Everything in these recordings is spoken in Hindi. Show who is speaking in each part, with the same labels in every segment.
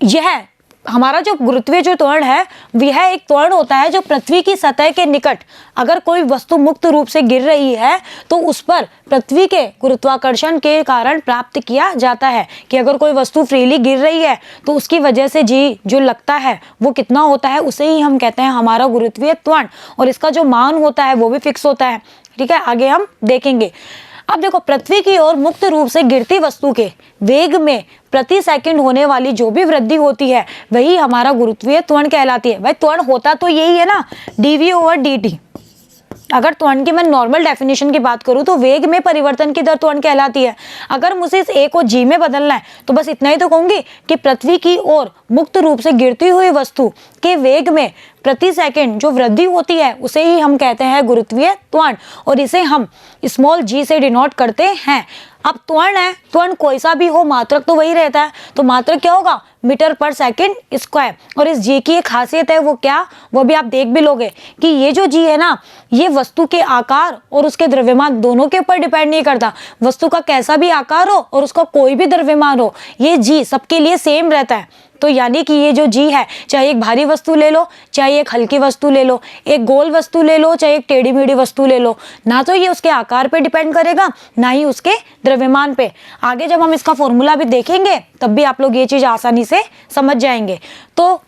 Speaker 1: यह हमारा जो गुरुत्वीय जो त्वरण है वह एक त्वरण होता है जो पृथ्वी की सतह के निकट अगर कोई वस्तु मुक्त रूप से गिर रही है तो उस पर पृथ्वी के गुरुत्वाकर्षण के कारण प्राप्त किया जाता है। कि अगर कोई वस्तु फ्रीली गिर रही है तो उसकी वजह से जी जो लगता है वो कितना होता है, उसे ही हम कहते हैं हमारा गुरुत्वीय त्वरण। और इसका जो मान होता है वो भी फिक्स होता है। ठीक है, आगे हम देखेंगे। अब देखो, पृथ्वी की ओर मुक्त रूप से गिरती वस्तु के वेग में प्रति सेकंड होने वाली जो भी वृद्धि होती है वही हमारा गुरुत्वीय त्वरण कहलाती है। भाई त्वरण होता तो यही है ना, dv/dt। अगर त्वरण की मैं नॉर्मल डेफिनेशन की बात करूं तो वेग में परिवर्तन की दर त्वरण कहलाती है। अगर मुझे इस ए को जी में बदलना है तो बस इतना ही तो कहूंगी कि पृथ्वी की ओर मुक्त रूप से गिरती हुई वस्तु के वेग में प्रति सेकंड जो वृद्धि होती है उसे ही हम कहते हैं गुरुत्वीय त्वरण, और इसे हम स्मॉल जी से डिनोट करते हैं। अब त्वरण है, त्वरण कोई सा भी हो, मात्रक तो वही रहता है। तो मात्रक क्या होगा, मीटर पर सेकंड स्क्वायर। और इस जी की एक खासियत है, वो क्या, वो भी आप देख भी लोगे कि ये जो जी है ना, ये वस्तु के आकार और उसके द्रव्यमान दोनों के ऊपर डिपेंड नहीं करता। वस्तु का कैसा भी आकार हो और उसका कोई भी द्रव्यमान हो, ये जी सबके लिए सेम रहता है। तो यानी कि ये जो जी है, चाहे एक भारी वस्तु ले लो, चाहे एक हल्की वस्तु ले लो, एक गोल वस्तु ले लो, चाहे एक टेढ़ी मेढ़ी वस्तु ले लो, ना तो ये उसके आकार पे डिपेंड करेगा ना ही उसके द्रव्यमान पे। आगे जब हम इसका फॉर्मूला भी देखेंगे तब भी आप लोग ये चीज आसानी से समझ जाएंगे। तो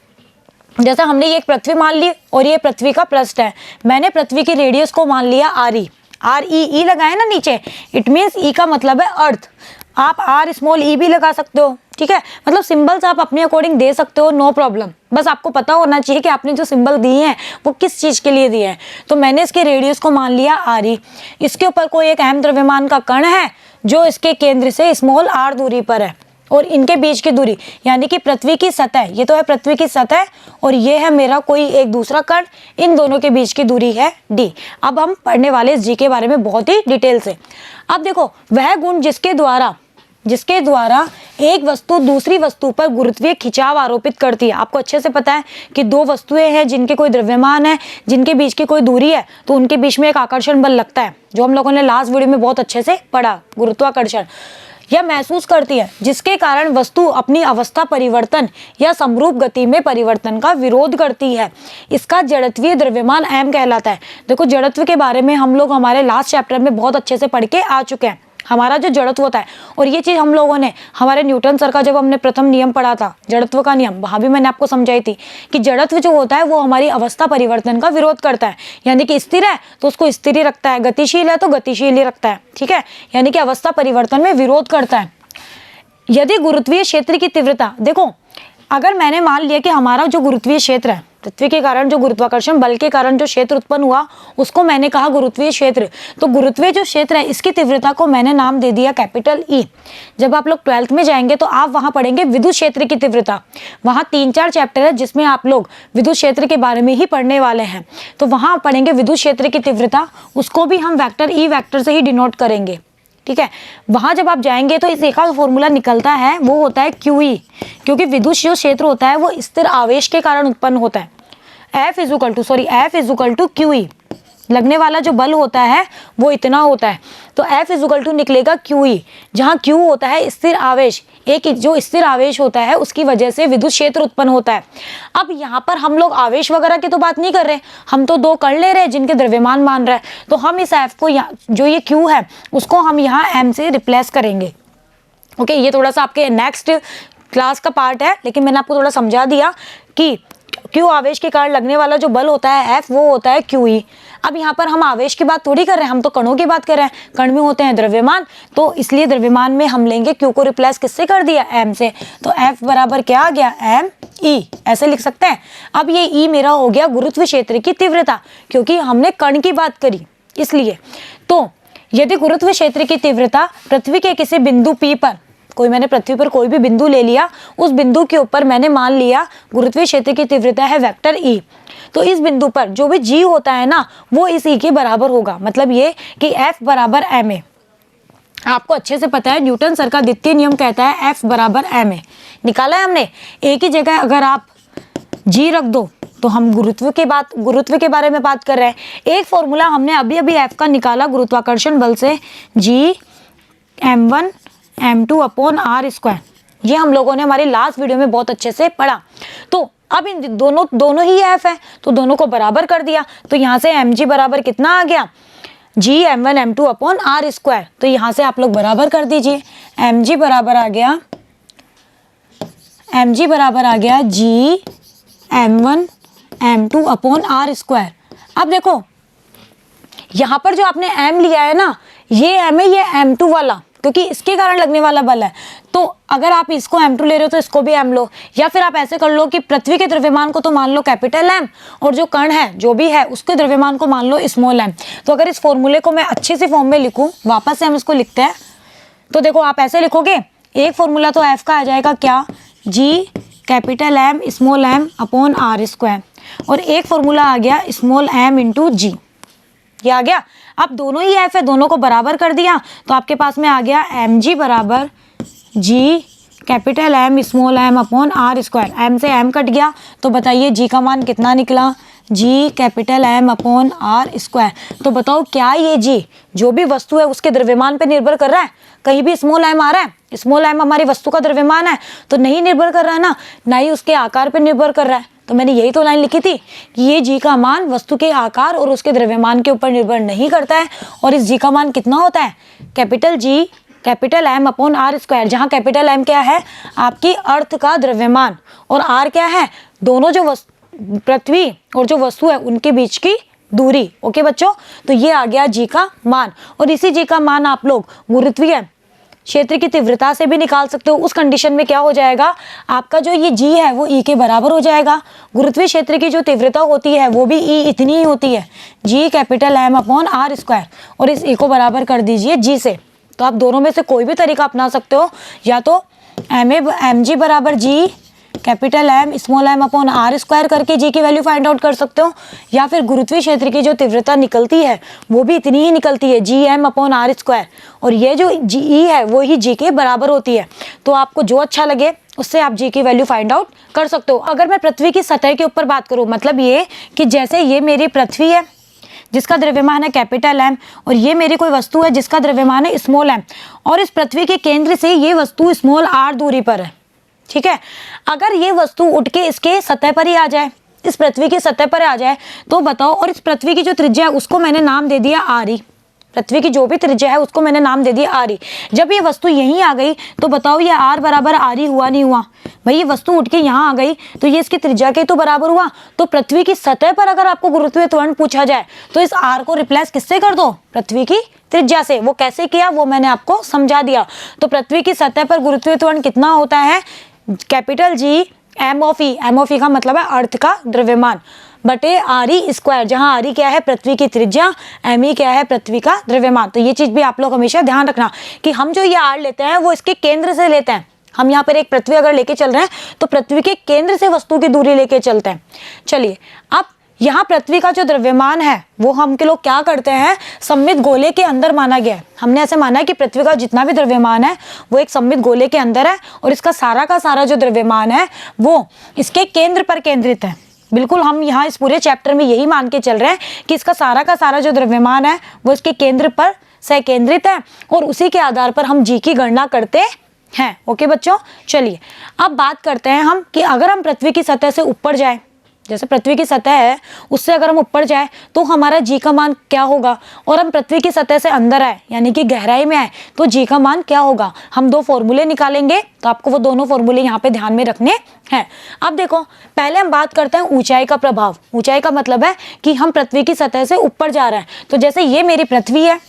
Speaker 1: जैसा हमने ये एक पृथ्वी मान ली और ये पृथ्वी का पृष्ठ है, मैंने पृथ्वी की रेडियस को मान लिया RE लगाए ना नीचे, इट मीन्स ई का मतलब है अर्थ। आप R स्मॉल ई भी लगा सकते हो। ठीक है, मतलब सिंबल्स आप अपने अकॉर्डिंग दे सकते हो, नो प्रॉब्लम। बस आपको पता होना चाहिए कि आपने जो सिंबल दिए हैं वो किस चीज के लिए दिए हैं। तो मैंने इसके रेडियस को मान लिया RE। इसके ऊपर कोई एक अहम द्रव्यमान का कण है जो इसके केंद्र से स्मॉल r दूरी पर है, और इनके बीच की दूरी यानी कि पृथ्वी की सतह, ये तो है पृथ्वी की सतह और ये है मेरा कोई एक दूसरा कण, इन दोनों के बीच की दूरी है d। अब हम पढ़ने वाले इस g के बारे में बहुत ही डिटेल से। अब देखो, वह गुण जिसके द्वारा एक वस्तु दूसरी वस्तु पर गुरुत्वीय खिंचाव आरोपित करती है। आपको अच्छे से पता है कि दो वस्तुएं हैं जिनके कोई द्रव्यमान है, जिनके बीच की कोई दूरी है, तो उनके बीच में एक आकर्षण बल लगता है, जो हम लोगों ने लास्ट वीडियो में बहुत अच्छे से पढ़ा, गुरुत्वाकर्षण। यह महसूस करती है, जिसके कारण वस्तु अपनी अवस्था परिवर्तन या समरूप गति में परिवर्तन का विरोध करती है। इसका जड़त्वीय द्रव्यमान m कहलाता है। देखो, जड़त्व के बारे में हम लोग हमारे लास्ट चैप्टर में बहुत अच्छे से पढ़ के आ चुके हैं, हमारा जो जड़त्व होता है। और ये चीज हम लोगों ने हमारे न्यूटन सर का जब हमने प्रथम नियम पढ़ा था, जड़त्व का नियम, वहां भी मैंने आपको समझाई थी कि जड़त्व जो होता है वो हमारी अवस्था परिवर्तन का विरोध करता है। यानी कि स्थिर है तो उसको स्थिर ही रखता है, गतिशील है तो गतिशील ही रखता है। ठीक है, यानी कि अवस्था परिवर्तन में विरोध करता है। यदि गुरुत्वीय क्षेत्र की तीव्रता, देखो अगर मैंने मान लिया कि हमारा जो गुरुत्वीय क्षेत्र है, पृथ्वी के कारण जो गुरुत्वाकर्षण बल के कारण जो क्षेत्र उत्पन्न हुआ उसको मैंने कहा गुरुत्वीय क्षेत्र। तो गुरुत्वीय जो क्षेत्र है इसकी तीव्रता को मैंने नाम दे दिया कैपिटल E। जब आप लोग 12th में जाएंगे तो आप वहां पढ़ेंगे विद्युत क्षेत्र की तीव्रता। वहां 3-4 चैप्टर है जिसमें आप लोग विद्युत क्षेत्र के बारे में ही पढ़ने वाले हैं। तो वहां पढ़ेंगे विद्युत क्षेत्र की तीव्रता, उसको भी हम वेक्टर E वेक्टर से ही डिनोट करेंगे। ठीक है, वहां जब आप जाएंगे तो इस एक फॉर्मूला निकलता है, वो होता है QE, क्योंकि विद्युत जो क्षेत्र होता है वो स्थिर आवेश के कारण उत्पन्न होता है। F इज टू QE, लगने वाला जो बल होता है वो इतना होता है। तो F इज टू निकलेगा QE, जहाँ Q होता है स्थिर आवेश, एक जो स्थिर आवेश होता है उसकी वजह से विद्युत क्षेत्र उत्पन्न होता है। अब यहाँ पर हम लोग आवेश वगैरह की तो बात नहीं कर रहे, हम तो दो कण ले रहे हैं जिनके द्रव्यमान मान रहे हैं। तो हम इस F को जो ये Q है उसको हम यहाँ M से रिप्लेस करेंगे। ओके, ये थोड़ा सा आपके नेक्स्ट क्लास का पार्ट है, लेकिन मैंने आपको थोड़ा समझा दिया कि Q आवेश के कारण लगने वाला जो बल होता है F, वो होता है QE। अब यहाँ पर हम आवेश की बात थोड़ी कर रहे हैं, हम तो कणों की बात कर रहे हैं। कण में होते हैं द्रव्यमान, तो इसलिए द्रव्यमान में हम लेंगे Q को रिप्लेस किससे कर दिया, M से। तो F बराबर क्या आ गया, ME, ऐसे लिख सकते हैं। अब ये E मेरा हो गया गुरुत्व क्षेत्र की तीव्रता, क्योंकि हमने कण की बात करी इसलिए। तो यदि गुरुत्व क्षेत्र की तीव्रता पृथ्वी के किसी बिंदु P पर, मैंने पृथ्वी पर कोई भी बिंदु ले लिया, उस बिंदु के ऊपर मैंने मान लिया गुरुत्वीय क्षेत्र की तीव्रता है वेक्टर E, तो इस बिंदु पर जो भी G होता है ना वो इस E के बराबर होगा। मतलब ये कि F बराबर ma। आपको अच्छे से पता है न्यूटन सर का द्वितीय नियम कहता है F बराबर ma। निकाला है हमने, एक ही जगह अगर आप G रख दो तो हम गुरुत्व के बारे में बात कर रहे हैं। एक फॉर्मूला हमने अभी F का निकाला गुरुत्वाकर्षण बल से, G m1 m2 upon r square. ये हम लोगों ने हमारी लास्ट वीडियो में बहुत अच्छे से पढ़ा। तो अब इन दोनों ही एफ है, तो दोनों को बराबर कर दिया। तो यहाँ से mg बराबर कितना आ गया, g m1 m2 upon R square. तो यहाँ से आप लोग बराबर कर दीजिए, mg बराबर आ गया g m1 m2 upon R square. अब देखो यहाँ पर जो आपने m लिया है ना, ये m है, ये m2 वाला, क्योंकि इसके कारण लगने वाला बल है। तो अगर आप इसको m2 ले रहे हो तो इसको भी m लो, या फिर आप ऐसे कर लो कि पृथ्वी के द्रव्यमान को तो मान लो कैपिटल M, और जो कण है जो भी है उसके द्रव्यमान को मान लो स्मॉल m। तो अगर इस फॉर्मूले को मैं अच्छे से फॉर्म में लिखूं, वापस से हम इसको लिखते हैं, तो देखो आप ऐसे लिखोगे, एक फॉर्मूला तो f का आ जाएगा क्या, g capital M small m upon R square, और एक फॉर्मूला आ गया स्मॉल m इंटू जी, ये आ गया। अब दोनों ही f है, दोनों को बराबर कर दिया, तो आपके पास में आ गया mg बराबर g capital M small m upon R square. m से m कट गया, तो बताइए g का मान कितना निकला, g capital M upon R square. तो बताओ क्या ये g जो भी वस्तु है उसके द्रव्यमान पे निर्भर कर रहा है, कहीं भी स्मॉल m आ रहा है, स्मॉल m हमारी वस्तु का द्रव्यमान है, तो नहीं निर्भर कर रहा है ना ही उसके आकार पे निर्भर कर रहा है। तो मैंने यही तो लाइन लिखी थी कि ये जी का मान वस्तु के आकार और उसके द्रव्यमान के ऊपर निर्भर नहीं करता है, और इस जी का मान कितना होता है, capital G capital M upon R square, जहाँ कैपिटल M क्या है, आपकी अर्थ का द्रव्यमान, और R क्या है, दोनों जो पृथ्वी और जो वस्तु है उनके बीच की दूरी। ओके बच्चों, तो ये आ गया जी का मान, और इसी जी का मान आप लोग गुरुत्वीय क्षेत्र की तीव्रता से भी निकाल सकते हो। उस कंडीशन में क्या हो जाएगा, आपका जो ये जी है वो ई के बराबर हो जाएगा। गुरुत्वीय क्षेत्र की जो तीव्रता होती है वो भी ई इतनी ही होती है, G capital M upon R square, और इस ई को बराबर कर दीजिए जी से। तो आप दोनों में से कोई भी तरीका अपना सकते हो, या तो mg बराबर G capital M small m upon R square करके जी की वैल्यू फाइंड आउट कर सकते हो, या फिर गुरुत्वीय क्षेत्र की जो तीव्रता निकलती है वो भी इतनी ही निकलती है, जी m अपॉन आर स्क्वायर, और ये जो जी ई है वो ही जी के बराबर होती है। तो आपको जो अच्छा लगे उससे आप जी की वैल्यू फाइंड आउट कर सकते हो। अगर मैं पृथ्वी की सतह के ऊपर बात करूँ, मतलब ये कि जैसे ये मेरी पृथ्वी है जिसका द्रव्यमान है कैपिटल M, और ये मेरी कोई वस्तु है जिसका द्रव्यमान है स्मॉल m, और इस पृथ्वी के केंद्र से ये वस्तु स्मॉल r दूरी पर है, ठीक है। अगर ये वस्तु उठ के इसके सतह पर ही आ जाए, इस पृथ्वी की सतह पर आ जाए, तो बताओ, और इस पृथ्वी की जो त्रिज्या है उसको मैंने नाम दे दिया आरी, पृथ्वी की जो भी त्रिज्या है उसको मैंने नाम दे दिया आरी। जब ये वस्तु यहीं आ गई तो बताओ ये r बराबर आरी हुआ नहीं हुआ, भाई ये वस्तु उठ के यहाँ आ गई तो ये इसकी त्रिज्या के तो बराबर हुआ। तो पृथ्वी की सतह पर अगर आपको गुरुत्वीय त्वरण पूछा जाए तो इस r को रिप्लेस किससे कर दो, पृथ्वी की त्रिज्या से। वो कैसे किया वो मैंने आपको समझा दिया। तो पृथ्वी की सतह पर गुरुत्वीय त्वरण कितना होता है, कैपिटल जी m ऑफ ई का मतलब है अर्थ का द्रव्यमान बटे आरी स्क्वायर, जहां आरी क्या है पृथ्वी की त्रिज्या, एम ई क्या है पृथ्वी का द्रव्यमान। तो ये चीज भी आप लोग हमेशा ध्यान रखना कि हम जो ये आर लेते हैं वो इसके केंद्र से लेते हैं। हम यहाँ पर एक पृथ्वी अगर लेके चल रहे हैं तो पृथ्वी के केंद्र से वस्तु की दूरी लेके चलते हैं। चलिए, अब यहाँ पृथ्वी का जो द्रव्यमान है वो हम के लोग क्या करते हैं, सममित गोले के अंदर माना गया है। हमने ऐसे माना है कि पृथ्वी का जितना भी द्रव्यमान है वो एक सममित गोले के अंदर है, और इसका सारा का सारा जो द्रव्यमान है वो इसके केंद्र पर केंद्रित है। बिल्कुल हम यहाँ इस पूरे चैप्टर में यही मान के चल रहे हैं कि इसका सारा का सारा जो द्रव्यमान है वो इसके केंद्र पर संकेंद्रित है, और उसी के आधार पर हम जी की गणना करते हैं। ओके बच्चों, चलिए अब बात करते हैं हम कि अगर हम पृथ्वी की सतह से ऊपर जाए, जैसे पृथ्वी की सतह है उससे अगर हम ऊपर जाए तो हमारा जी का मान क्या होगा, और हम पृथ्वी की सतह से अंदर आए यानी कि गहराई में आए तो जी का मान क्या होगा। हम दो फॉर्मूले निकालेंगे, तो आपको वो दोनों फॉर्मूले यहाँ पे ध्यान में रखने हैं। अब देखो, पहले हम बात करते हैं ऊंचाई का प्रभाव। ऊंचाई का मतलब है कि हम पृथ्वी की सतह से ऊपर जा रहे हैं। तो जैसे ये मेरी पृथ्वी है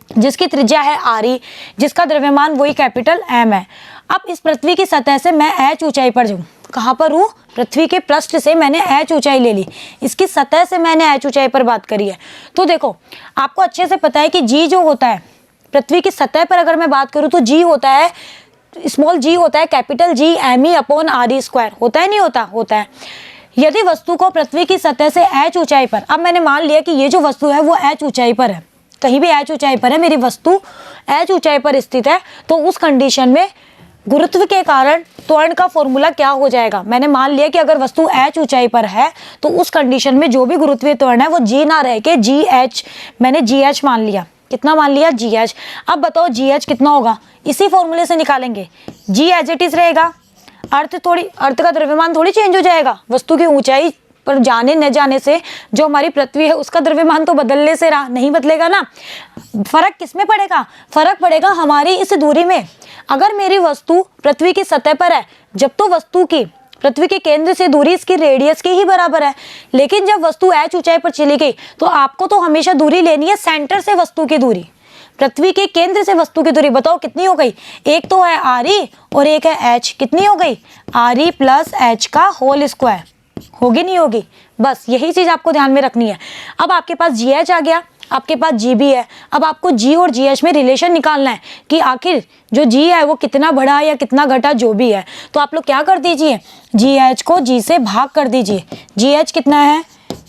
Speaker 1: जिसकी त्रिज्या है आरी, जिसका द्रव्यमान वही कैपिटल M है। अब इस पृथ्वी की सतह से मैं h ऊंचाई पर जाऊँ, कहाँ पर हूँ, पृथ्वी के पृष्ठ से मैंने h ऊंचाई ले ली, इसकी सतह से मैंने h ऊंचाई पर बात करी है। तो देखो आपको अच्छे से पता है कि g जो होता है पृथ्वी की सतह पर अगर मैं बात करूँ तो g होता है, स्मॉल g होता है capital G m e upon R square, होता है नहीं होता, होता है। यदि वस्तु को पृथ्वी की सतह से h ऊंचाई पर, अब मैंने मान लिया कि ये जो वस्तु है वो h ऊंचाई पर है, कहीं भी h ऊंचाई पर है, मेरी वस्तु h ऊंचाई पर स्थित है, तो उस कंडीशन में गुरुत्व के कारण त्वरण का फॉर्मूला क्या हो जाएगा। मैंने मान लिया कि अगर वस्तु h ऊंचाई पर है तो उस कंडीशन में जो भी गुरुत्वीय त्वरण है वो g ना रह के जी एच, मैंने जी एच मान लिया, कितना मान लिया GH। अब बताओ GH कितना होगा, इसी फॉर्मूले से निकालेंगे। G एज इट इज रहेगा, अर्थ का द्रव्यमान थोड़ी चेंज हो जाएगा, वस्तु की ऊंचाई पर जाने न जाने से जो हमारी पृथ्वी है उसका द्रव्यमान तो बदलने से रहा नहीं बदलेगा ना। फर्क किस में पड़ेगा, फर्क पड़ेगा हमारी इस दूरी में। अगर मेरी वस्तु पृथ्वी की सतह पर है, जब तो वस्तु की पृथ्वी के केंद्र से दूरी इसकी रेडियस के ही बराबर है, लेकिन जब वस्तु h ऊंचाई पर चली गई तो आपको तो हमेशा दूरी लेनी है सेंटर से वस्तु की दूरी, पृथ्वी के केंद्र से वस्तु की दूरी। बताओ कितनी हो गई, एक तो है RE और एक है h, कितनी हो गई RE प्लस h का होल स्क्वायर, होगी नहीं होगी, बस यही चीज आपको ध्यान में रखनी है। अब आपके पास GH आ गया, आपके पास G भी है। अब आपको G और GH में रिलेशन निकालना है कि आखिर जो G है वो कितना बढ़ा या कितना घटा, जो भी है। तो आप लोग क्या कर दीजिए, GH को G से भाग कर दीजिए। GH कितना है,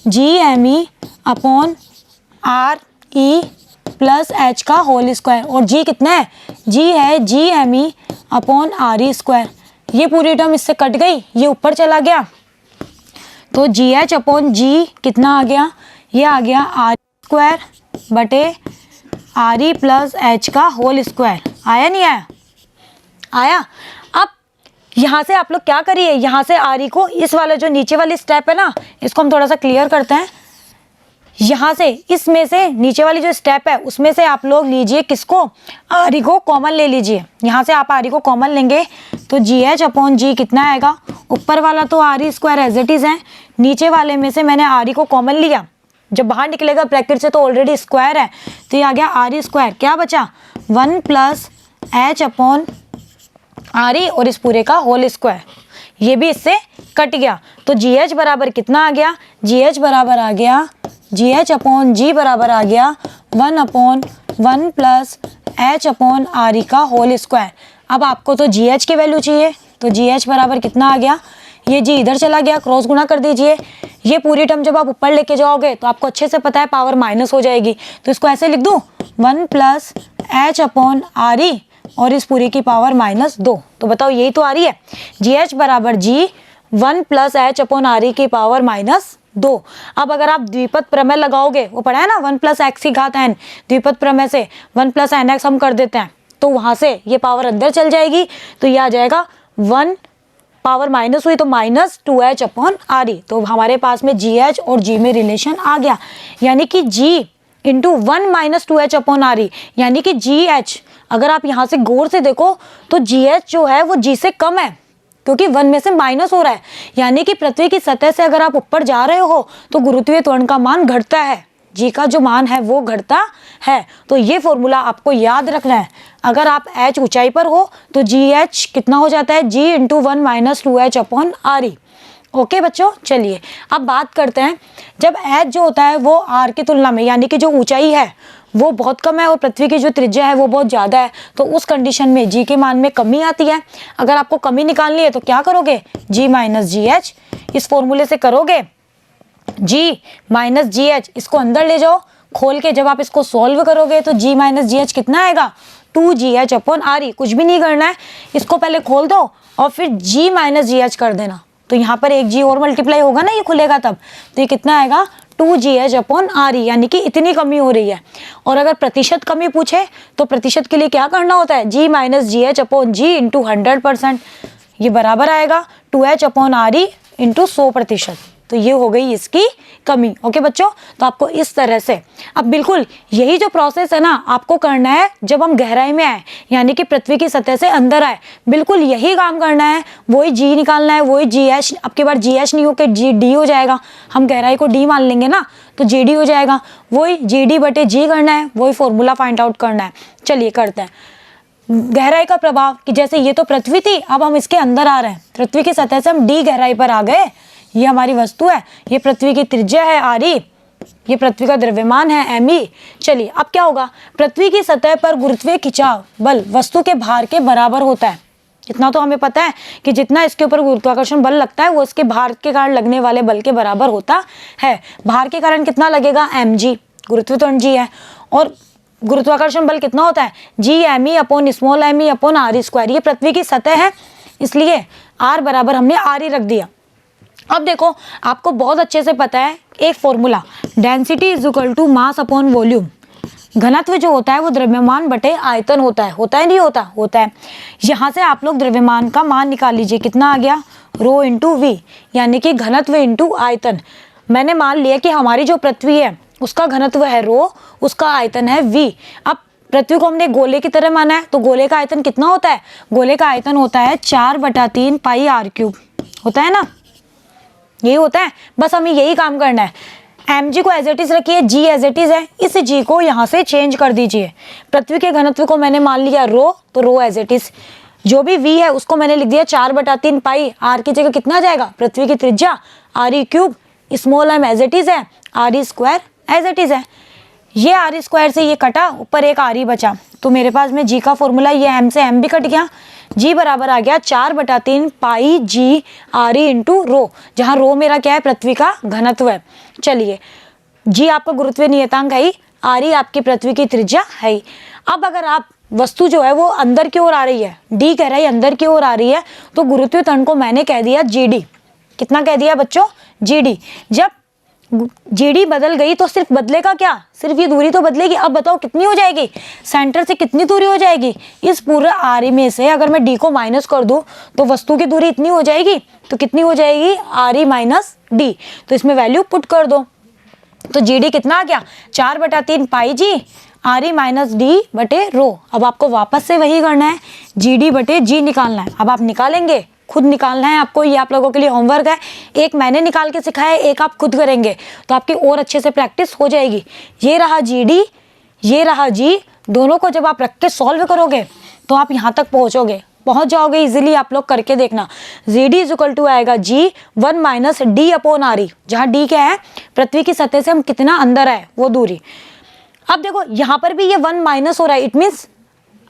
Speaker 1: GME upon RE plus H का होल स्क्वायर, और G कितना है, G है GME अपॉन RE स्क्वायर। ये पूरी टर्म इससे कट गई, ये ऊपर चला गया, तो GH अपॉन G कितना आ गया, ये आ गया RE स्क्वायर बटे RE प्लस H का होल स्क्वायर। आया नहीं आया, आया। अब यहाँ से आप लोग क्या करिए, यहाँ से RE को, इस वाला जो नीचे वाली स्टेप है ना, इसको हम थोड़ा सा क्लियर करते हैं। यहाँ से इसमें से नीचे वाली जो स्टेप है उसमें से आप लोग लीजिए किसको, RE को कॉमन ले लीजिए। यहाँ से आप RE को कॉमन लेंगे तो GH अपॉन G कितना आएगा, ऊपर वाला तो RE square as it is है, नीचे वाले में से मैंने RE को कॉमन लिया, जब बाहर निकलेगा ब्रैकेट से तो ऑलरेडी स्क्वायर है, तो ये आ गया RE स्क्वायर। क्या बचा 1 प्लस H अपॉन RE और इस पूरे का होल स्क्वायर, ये भी इससे कट गया। तो GH बराबर कितना आ गया, GH बराबर आ गया, GH अपॉन G बराबर आ गया 1 upon 1 plus H upon RE का होल स्क्वायर। अब आपको तो GH की वैल्यू चाहिए, तो GH बराबर कितना आ गया, ये G इधर चला गया, क्रॉस गुणा कर दीजिए। ये पूरी टर्म जब आप ऊपर लेके जाओगे तो आपको अच्छे से पता है पावर माइनस हो जाएगी, तो इसको ऐसे लिख दूँ 1 प्लस H अपॉन RE और इस पूरी की पावर -2। तो बताओ यही तो आ रही है, GH बराबर G 1 plus H upon RE की पावर -2। अब अगर आप द्विपद प्रमेय लगाओगे, वो पढ़ा है ना 1 प्लस एक्स की घात n, द्विपद प्रमेय से 1 प्लस nx हम कर देते हैं, तो वहां से ये पावर अंदर चल जाएगी, तो ये आ जाएगा 1 पावर माइनस हुई तो -2H अपॉन RE। तो हमारे पास में GH और G में रिलेशन आ गया, यानी कि G into 1 - 2H upon RE, यानी कि GH अगर आप यहाँ से गौर से देखो तो GH जो है वो G से कम है, क्योंकि 1 में से माइनस हो रहा है, यानी कि पृथ्वी की सतह से अगर आप ऊपर जा रहे हो तो गुरुत्वीय त्वरण का मान घटता है, G का जो मान है वो घटता है। तो ये फॉर्मूला आपको याद रखना है। अगर आप H ऊंचाई पर हो तो GH कितना हो जाता है, G into 1 - 2H upon RE। Okay बच्चों, चलिए अब बात करते हैं, जब H जो होता है वो R की तुलना में, यानी कि जो ऊंचाई है वो बहुत कम है और पृथ्वी की जो त्रिज्या है वो बहुत ज़्यादा है, तो उस कंडीशन में G के मान में कमी आती है। अगर आपको कमी निकालनी है तो क्या करोगे, G - GH, इस फॉर्मूले से करोगे G - GH, इसको अंदर ले जाओ खोल के, जब आप इसको सॉल्व करोगे तो G - GH कितना आएगा, 2GH अपॉन RE। कुछ भी नहीं करना है, इसको पहले खोल दो और फिर G - GH कर देना, तो यहाँ पर एक G और मल्टीप्लाई होगा ना, ये खुलेगा तब, तो ये कितना आएगा 2GH अपॉन RE, यानी कि इतनी कमी हो रही है। और अगर प्रतिशत कमी पूछे तो प्रतिशत के लिए क्या करना होता है, G - GH upon G into 100%, ये बराबर आएगा 2H अपॉन RE इंटू 100%। तो ये हो गई इसकी कमी। ओके बच्चों, तो आपको इस तरह से, अब बिल्कुल यही जो प्रोसेस है ना आपको करना है जब हम गहराई में आए, यानी कि पृथ्वी की सतह से अंदर आए, बिल्कुल यही काम करना है, वही G निकालना है, वही GH। अब की बार GH नहीं हो के GD हो जाएगा, हम गहराई को D मान लेंगे ना, तो GD हो जाएगा, वही GD बटे G करना है, वही फॉर्मूला फाइंड आउट करना है। चलिए करते हैं गहराई का प्रभाव, कि जैसे ये तो पृथ्वी थी, अब हम इसके अंदर आ रहे हैं, पृथ्वी की सतह से हम D गहराई पर आ गए, ये हमारी वस्तु है, ये पृथ्वी की त्रिज्या है RE, ये पृथ्वी का द्रव्यमान है ME। चलिए अब क्या होगा, पृथ्वी की सतह पर गुरुत्वीय खिंचाव बल वस्तु के भार के बराबर होता है। इतना तो हमें पता है कि जितना इसके ऊपर गुरुत्वाकर्षण बल लगता है वो इसके भार के कारण लगने वाले बल के बराबर होता है। भार के कारण कितना लगेगा, mg, गुरुत्वीय त्वरण g है, और गुरुत्वाकर्षण बल कितना होता है, GME upon small me upon RE square. ये पृथ्वी की सतह है, इसलिए R बराबर हमने RE रख दिया। अब देखो आपको बहुत अच्छे से पता है एक formula, density is equal to mass upon volume. घनत्व जो होता है वो द्रव्यमान बटे आयतन होता है नहीं होता है। यहाँ से आप लोग द्रव्यमान का मान निकाल लीजिए, कितना आ गया, रो इंटू वी, यानी कि घनत्व इंटू आयतन। मैंने मान लिया कि हमारी जो पृथ्वी है उसका घनत्व है रो, उसका आयतन है वी। अब पृथ्वी को हमने गोले की तरह माना है, तो गोले का आयतन कितना होता है, गोले का आयतन होता है 4/3 पाई आर क्यूब, होता है ना, यही होता है। बस हमें यही काम करना है, एम जी को एज इट इज रखिए, जी एज इट इज है, इस जी को यहाँ से चेंज कर दीजिए। पृथ्वी के घनत्व को मैंने मान लिया रो, तो रो एज इट इज, जो भी वी है उसको मैंने लिख दिया 4/3 पाई, आर की जगह कितना जाएगा, पृथ्वी की त्रिज्या R E cube, small M as it is है, R E square as it is है। ये आर ई स्क्वायर से ये कटा, ऊपर एक आर ई बचा, तो मेरे पास में जी का फॉर्मूला, ये एम से एम भी कट गया, जी बराबर आ गया 4/3 पाई जी आर ई इंटू रो, जहाँ रो मेरा क्या है, पृथ्वी का घनत्व है। चलिए, जी आपका गुरुत्वीय नियतांक है, आर ई आपकी पृथ्वी की त्रिज्या है। अब अगर आप वस्तु जो है वो अंदर की ओर आ रही है, डी कह रहा है अंदर की ओर आ रही है, तो गुरुत्वीय त्वरण को मैंने कह दिया जी डी। कितना कह दिया बच्चों, जी डी। जब जीडी बदल गई तो सिर्फ बदलेगा क्या, सिर्फ ये दूरी तो बदलेगी। अब बताओ कितनी हो जाएगी, सेंटर से कितनी दूरी हो जाएगी, इस पूरे आर ई में से अगर मैं डी को माइनस कर दूं तो वस्तु की दूरी इतनी हो जाएगी, तो कितनी हो जाएगी, आर ई माइनस डी। तो इसमें वैल्यू पुट कर दो, तो जी डी कितना आ गया, 4/3 पाई जी आर ई माइनस डी बटे रो। अब आपको वापस से वही करना है, जी डी बटे जी निकालना है। अब आप निकालेंगे, खुद निकालना है आपको, ये आप लोगों के लिए होमवर्क है। एक मैंने निकाल के सिखाया है, एक आप खुद करेंगे, तो आपकी और अच्छे से प्रैक्टिस हो जाएगी। ये रहा जी डी, ये रहा जी, दोनों को जब आप रख के सॉल्व करोगे तो आप यहाँ तक पहुँच जाओगे इजीली। आप लोग करके देखना, G D is equal to आएगा G 1 minus D upon R E, जहाँ डी क्या है, पृथ्वी की सतह से हम कितना अंदर आए वो दूरी। अब देखो यहाँ पर भी ये 1 माइनस हो रहा है, इट मीन्स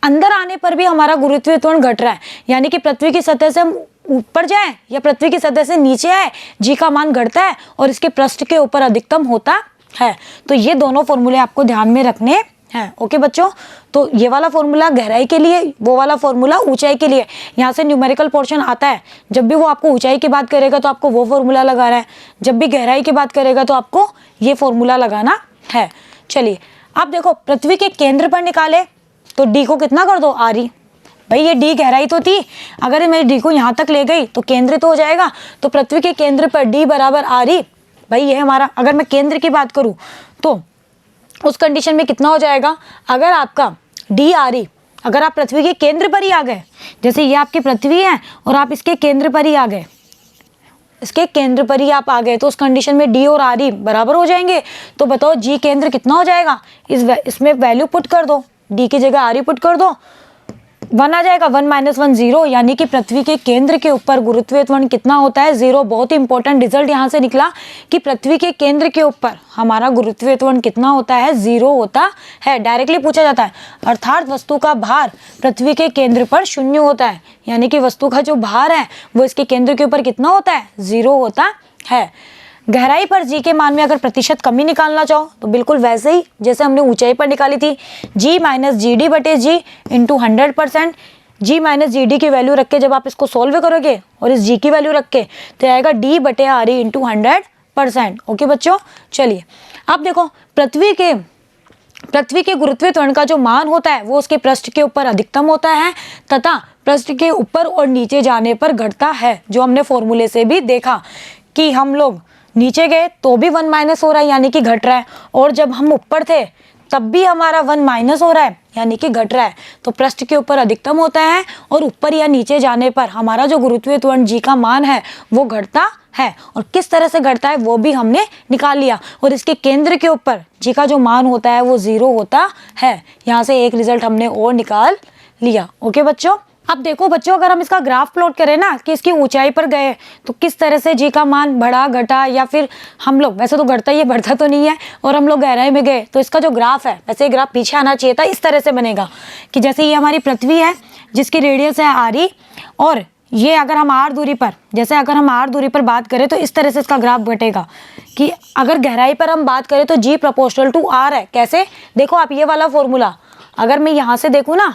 Speaker 1: अंदर आने पर भी हमारा गुरुत्वीय त्वरण घट रहा है, यानी कि पृथ्वी की सतह से हम ऊपर जाए या पृथ्वी की सतह से नीचे आए, जी का मान घटता है और इसके पृष्ठ के ऊपर अधिकतम होता है। तो ये दोनों फॉर्मूले आपको ध्यान में रखने हैं। ओके बच्चों, तो ये वाला फॉर्मूला गहराई के लिए, वो वाला फॉर्मूला ऊंचाई के लिए। यहाँ से न्यूमेरिकल पोर्शन आता है, जब भी वो आपको ऊंचाई की बात करेगा तो आपको वो फॉर्मूला लगाना है, जब भी गहराई की बात करेगा तो आपको ये फॉर्मूला लगाना है। चलिए, अब देखो पृथ्वी के केंद्र पर निकाले तो डी को कितना कर दो, आर ई। भाई ये डी गहराई तो थी, अगर मैं डी को यहाँ तक ले गई तो केंद्र तो हो जाएगा, तो पृथ्वी के केंद्र पर डी बराबर आर ई। भाई ये हमारा, अगर मैं केंद्र की बात करूँ तो उस कंडीशन में कितना हो जाएगा, अगर आपका डी आर ई, अगर आप पृथ्वी के केंद्र पर ही आ गए, जैसे ये आपकी पृथ्वी है और आप इसके केंद्र पर ही आ गए, इसके केंद्र पर ही आप आ गए, तो उस कंडीशन में डी और आर ई बराबर हो जाएंगे। तो बताओ जी केंद्र कितना हो जाएगा, इसमें वैल्यू पुट कर दो, डी की जगह आर ई पुट कर दो, 1 आ जाएगा, 1 माइनस 1 0, यानी कि पृथ्वी के केंद्र के ऊपर गुरुत्वीय त्वरण कितना होता है, 0। बहुत ही इंपॉर्टेंट रिजल्ट यहाँ से निकला कि पृथ्वी के केंद्र के ऊपर हमारा गुरुत्वीय त्वरण कितना होता है, 0 होता है। डायरेक्टली पूछा जाता है, अर्थात वस्तु का भार पृथ्वी के केंद्र पर 0 होता है, यानी कि वस्तु का जो भार है वो इसके केंद्र के ऊपर कितना होता है, 0 होता है। गहराई पर जी के मान में अगर प्रतिशत कमी निकालना चाहो तो बिल्कुल वैसे ही जैसे हमने ऊंचाई पर निकाली थी, जी माइनस जी डी बटे जी इंटू 100%। जी माइनस जी डी की वैल्यू रख के जब आप इसको सोल्व करोगे और इस जी की वैल्यू रख के, तो आएगा डी बटे आर ई इंटू 100%। ओके बच्चों, चलिए अब देखो पृथ्वी के गुरुत्वीय त्वरण का जो मान होता है वो उसके पृष्ठ के ऊपर अधिकतम होता है तथा पृष्ठ के ऊपर और नीचे जाने पर घटता है, जो हमने फॉर्मूले से भी देखा कि हम लोग नीचे गए तो भी 1 माइनस हो रहा है, यानी कि घट रहा है, और जब हम ऊपर थे तब भी हमारा 1 माइनस हो रहा है, यानी कि घट रहा है। तो पृष्ठ के ऊपर अधिकतम होता है और ऊपर या नीचे जाने पर हमारा जो गुरुत्वीय त्वरण जी का मान है वो घटता है, और किस तरह से घटता है वो भी हमने निकाल लिया। और इसके केंद्र के ऊपर जी का जो मान होता है वो 0 होता है। यहाँ से एक रिजल्ट हमने और निकाल लिया। ओके बच्चों, अब देखो बच्चों, अगर हम इसका ग्राफ प्लॉट करें ना कि इसकी ऊंचाई पर गए तो किस तरह से जी का मान बढ़ा घटा, या फिर हम लोग, वैसे तो घटता ही है, बढ़ता तो नहीं है, और हम लोग गहराई में गए तो इसका जो ग्राफ है, वैसे ये ग्राफ पीछे आना चाहिए था, इस तरह से बनेगा कि जैसे ये हमारी पृथ्वी है जिसकी रेडियस है आर ई, और ये अगर हम आर दूरी पर, जैसे अगर हम आर दूरी पर बात करें तो इस तरह से इसका ग्राफ घटेगा कि अगर गहराई पर हम बात करें तो जी प्रोपोर्शनल टू आर है। कैसे, देखो आप ये वाला फॉर्मूला, अगर मैं यहाँ से देखूँ ना,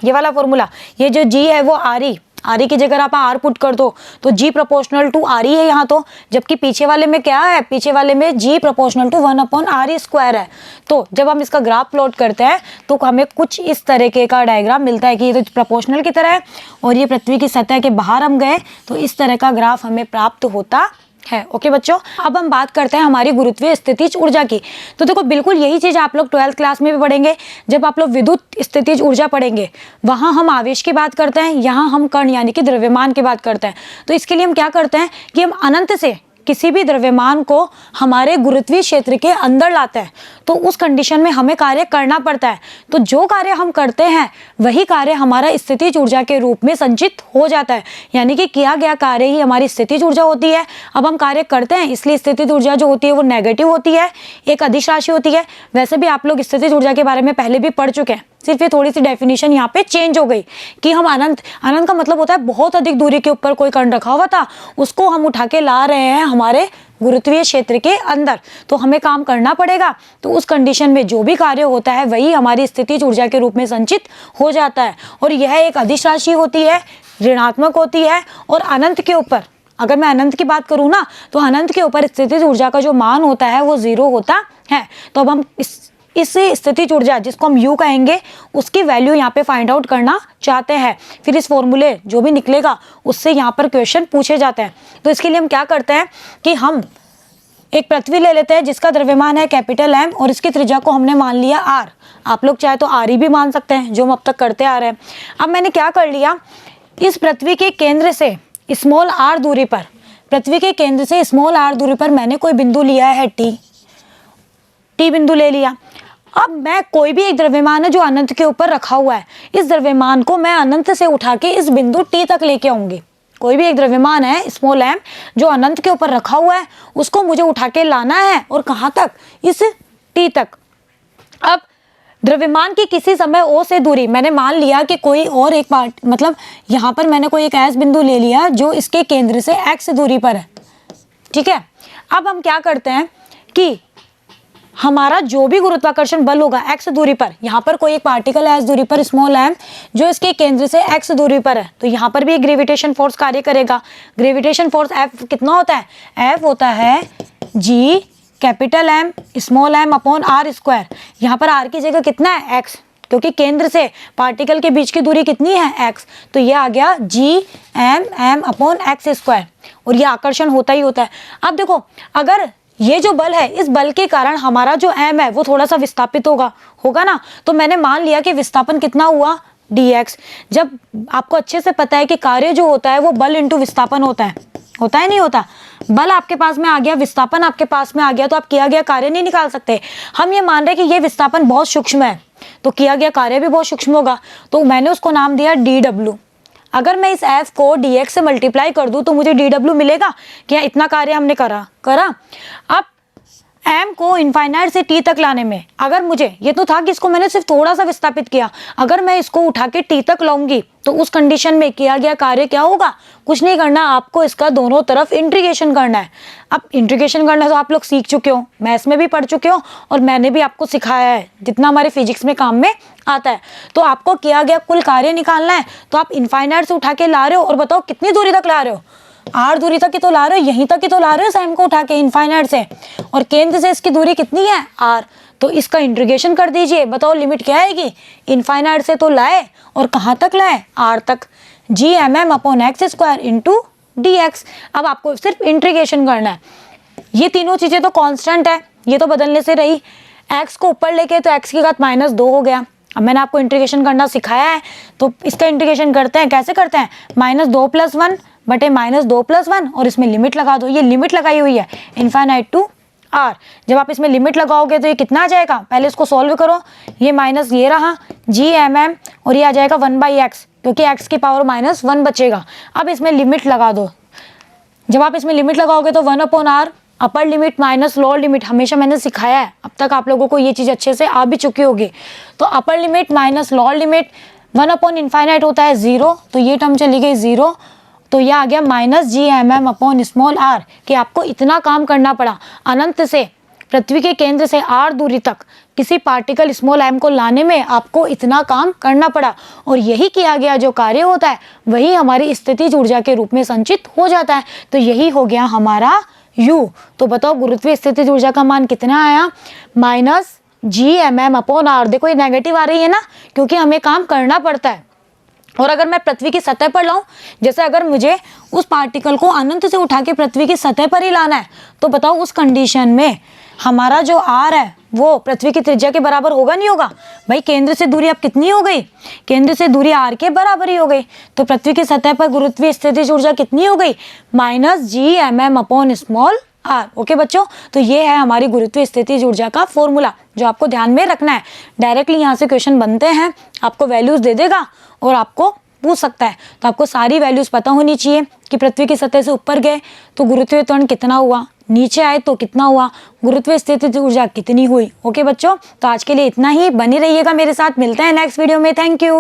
Speaker 1: ये वाला फॉर्मूला, ये जो जी है वो आर ई, आर ई की जगह आप आर पुट कर दो तो जी प्रोपोर्शनल टू आर ई है यहाँ तो, जबकि पीछे वाले में क्या है, पीछे वाले में जी प्रोपोर्शनल टू 1/r² है। तो जब हम इसका ग्राफ प्लॉट करते हैं तो हमें कुछ इस तरीके का डायग्राम मिलता है कि ये तो प्रोपोर्शनल की तरह है और ये पृथ्वी की सतह के बाहर हम गए तो इस तरह का ग्राफ हमें प्राप्त होता है। ओके बच्चों, अब हम बात करते हैं हमारी गुरुत्वीय स्थितिज ऊर्जा की। तो देखो बिल्कुल यही चीज आप लोग 12th क्लास में भी पढ़ेंगे। जब आप लोग विद्युत स्थितिज ऊर्जा पढ़ेंगे वहां हम आवेश की बात करते हैं, यहाँ हम कण यानी कि द्रव्यमान की बात करते हैं। तो इसके लिए हम क्या करते हैं कि हम अनंत से किसी भी द्रव्यमान को हमारे गुरुत्वीय क्षेत्र के अंदर लाते हैं तो उस कंडीशन में हमें कार्य करना पड़ता है। तो जो कार्य हम करते हैं वही कार्य हमारा स्थितिज ऊर्जा के रूप में संचित हो जाता है, यानी कि किया गया कार्य ही हमारी स्थितिज ऊर्जा होती है। अब हम कार्य करते हैं इसलिए स्थितिज ऊर्जा जो होती है वो नेगेटिव होती है, एक अदिश राशि होती है। वैसे भी आप लोग स्थितिज ऊर्जा के बारे में पहले भी पढ़ चुके हैं, सिर्फ ये थोड़ी सी डेफिनेशन यहाँ पे चेंज हो गई कि हम अनंत का मतलब होता है बहुत अधिक दूरी के ऊपर कोई कण रखा हुआ था, उसको हम उठा के ला रहे हैं हमारे गुरुत्वीय क्षेत्र के अंदर, तो हमें काम करना पड़ेगा। तो उस कंडीशन में जो भी कार्य होता है वही हमारी स्थितिज ऊर्जा के रूप में संचित हो जाता है और यह एक अदिश राशि होती है, ऋणात्मक होती है। और अनंत के ऊपर, अगर मैं अनंत की बात करूँ ना, तो अनंत के ऊपर स्थितिज ऊर्जा का जो मान होता है वो 0 होता है। तो अब हम इस स्थितिज ऊर्जा जिसको हम U कहेंगे उसकी वैल्यू यहाँ पे फाइंड आउट करना चाहते हैं। फिर इस फॉर्मूले जो भी निकलेगा उससे यहाँ पर क्वेश्चन पूछे जाते हैं। तो इसके लिए हम क्या करते हैं कि हम एक पृथ्वी ले लेते हैं जिसका द्रव्यमान है कैपिटल M और इसकी त्रिज्या को हमने मान लिया R। आप लोग चाहे तो RE भी मान सकते हैं, जो हम अब तक करते आ रहे हैं। अब मैंने क्या कर लिया, इस पृथ्वी के केंद्र से स्मॉल r दूरी पर, पृथ्वी के केंद्र से स्मॉल r दूरी पर मैंने कोई बिंदु लिया है T बिंदु ले लिया। अब मैं कोई भी एक द्रव्यमान है जो अनंत के ऊपर रखा हुआ है, इस द्रव्यमान को मैं अनंत से उठा के इस बिंदु T तक लेके आऊंगी। कोई भी एक द्रव्यमान है स्मॉल m जो अनंत के ऊपर रखा हुआ है, उसको मुझे उठा के लाना है और कहाँ तक, इस T तक। अब द्रव्यमान की किसी समय O से दूरी मैंने मान लिया कि कोई और एक पार्ट, मतलब यहाँ पर मैंने कोई एक ऐसा बिंदु ले लिया जो इसके केंद्र से x दूरी पर है, ठीक है। अब हम क्या करते हैं कि हमारा जो भी गुरुत्वाकर्षण बल होगा x दूरी पर, यहाँ पर कोई एक पार्टिकल है s दूरी पर स्मॉल m जो इसके केंद्र से x दूरी पर है, तो यहाँ पर भी एक ग्रेविटेशन फोर्स कार्य करेगा। ग्रेविटेशन फोर्स F कितना होता है, F होता है G capital M small m upon R²। यहाँ पर R की जगह कितना है, x, क्योंकि केंद्र से पार्टिकल के बीच की दूरी कितनी है, x, तो ये आ गया G अपॉन x²। और ये आकर्षण होता ही होता है। अब देखो अगर ये जो बल है, इस बल के कारण हमारा जो m है वो थोड़ा सा विस्थापित होगा ना, तो मैंने मान लिया कि विस्थापन कितना हुआ, dx। जब आपको अच्छे से पता है कि कार्य जो होता है वो बल इंटू विस्थापन होता है नहीं होता। बल आपके पास में आ गया, विस्थापन आपके पास में आ गया, तो आप किया गया कार्य नहीं निकाल सकते। हम ये मान रहे हैं कि ये विस्थापन बहुत सूक्ष्म है तो किया गया कार्य भी बहुत सूक्ष्म होगा, तो मैंने उसको नाम दिया dw। अगर मैं इस f को dx से मल्टीप्लाई कर दूं तो मुझे dw मिलेगा। क्या इतना कार्य हमने करा। अब m को इनफाइनाइट से t तक लाने में, अगर मुझे, ये तो था कि इसको मैंने सिर्फ थोड़ा सा विस्थापित किया, अगर मैं इसको उठा के t तक लाऊंगी तो उस कंडीशन में किया गया कार्य क्या होगा, कुछ नहीं करना, आपको इसका दोनों तरफ इंटीग्रेशन करना है। अब इंटीग्रेशन करना तो आप लोग सीख चुके हो, मैथ्स में भी पढ़ चुके हो और मैंने भी आपको सिखाया है जितना हमारे फिजिक्स में काम में आता है। तो आपको किया गया कुल कार्य निकालना है, तो आप इनफाइनाइट से उठा के ला रहे हो और बताओ कितनी दूरी तक ला रहे हो, r दूरी तक ही तो ला रहे हो, यहीं तक ही तो ला रहे हो सैम को उठा के इनफाइनाइट से, और केंद्र से इसकी दूरी कितनी है r। तो इसका इंटीग्रेशन कर दीजिए, बताओ लिमिट क्या आएगी, इनफाइनाइट से तो लाए और कहाँ तक लाए, r तक, G upon x² into dx। अब आपको सिर्फ इंटीग्रेशन करना है। ये तीनों चीजें तो कांस्टेंट है, ये तो बदलने से रही, x को ऊपर लेके तो x की घात -2 हो गया। अब मैंने आपको इंटीग्रेशन करना सिखाया है तो इसका इंटीग्रेशन करते हैं, कैसे करते हैं, -2 + 1 बटे -2 + 1 और इसमें लिमिट लगा दो। ये लिमिट लगाई हुई है इनफाइनाइट टू r। जब आप इसमें लिमिट लगाओगे तो ये कितना आ जाएगा, पहले इसको सॉल्व करो, ये माइनस ये रहा G और ये आ जाएगा 1/x, क्योंकि x की पावर -1 बचेगा। अब इसमें लिमिट लगा दो, जब आप इसमें लिमिट लगाओगे तो 1/r, अपर लिमिट माइनस लोअर लिमिट, हमेशा मैंने सिखाया है, अब तक आप लोगों को ये चीज़ अच्छे से आ भी चुकी होगी। तो upper limit minus lower limit, one by infinite होता है 0, तो ये टर्म चली गई 0, तो यह आ गया -G अपॉन स्मॉल r, कि आपको इतना काम करना पड़ा अनंत से पृथ्वी के केंद्र से r दूरी तक किसी पार्टिकल स्मॉल m को लाने में आपको इतना काम करना पड़ा, और यही किया गया जो कार्य होता है वही हमारी स्थितिज ऊर्जा के रूप में संचित हो जाता है। तो यही हो गया हमारा U। तो बताओ गुरुत्वीय स्थितिज ऊर्जा का मान कितना आया, -Gmm/r। देखो ये नेगेटिव आ रही है ना, क्योंकि हमें काम करना पड़ता है। और अगर मैं पृथ्वी की सतह पर लाऊं, जैसे अगर मुझे उस पार्टिकल को अनंत से उठा के पृथ्वी की सतह पर ही लाना है, तो बताओ उस कंडीशन में हमारा जो r है वो पृथ्वी की त्रिज्या के बराबर होगा नहीं होगा। भाई केंद्र से दूरी अब कितनी हो गई, केंद्र से दूरी r के बराबर ही हो गई। तो पृथ्वी की सतह पर गुरुत्वीय स्थितिज ऊर्जा कितनी हो गई, -Gmm/r। ओके बच्चों, तो ये है हमारी गुरुत्वीय स्थितिज ऊर्जा का फॉर्मूला जो आपको ध्यान में रखना है। डायरेक्टली यहाँ से क्वेश्चन बनते हैं, आपको वैल्यूज दे देगा और आपको पूछ सकता है। तो आपको सारी वैल्यूज पता होनी चाहिए कि पृथ्वी की सतह से ऊपर गए तो गुरुत्वीय त्वरण कितना हुआ, नीचे आए तो कितना हुआ, गुरुत्वीय स्थितिज ऊर्जा कितनी हुई। ओके बच्चों, तो आज के लिए इतना ही। बने रहिएगा मेरे साथ, मिलते हैं नेक्स्ट वीडियो में। Thank you.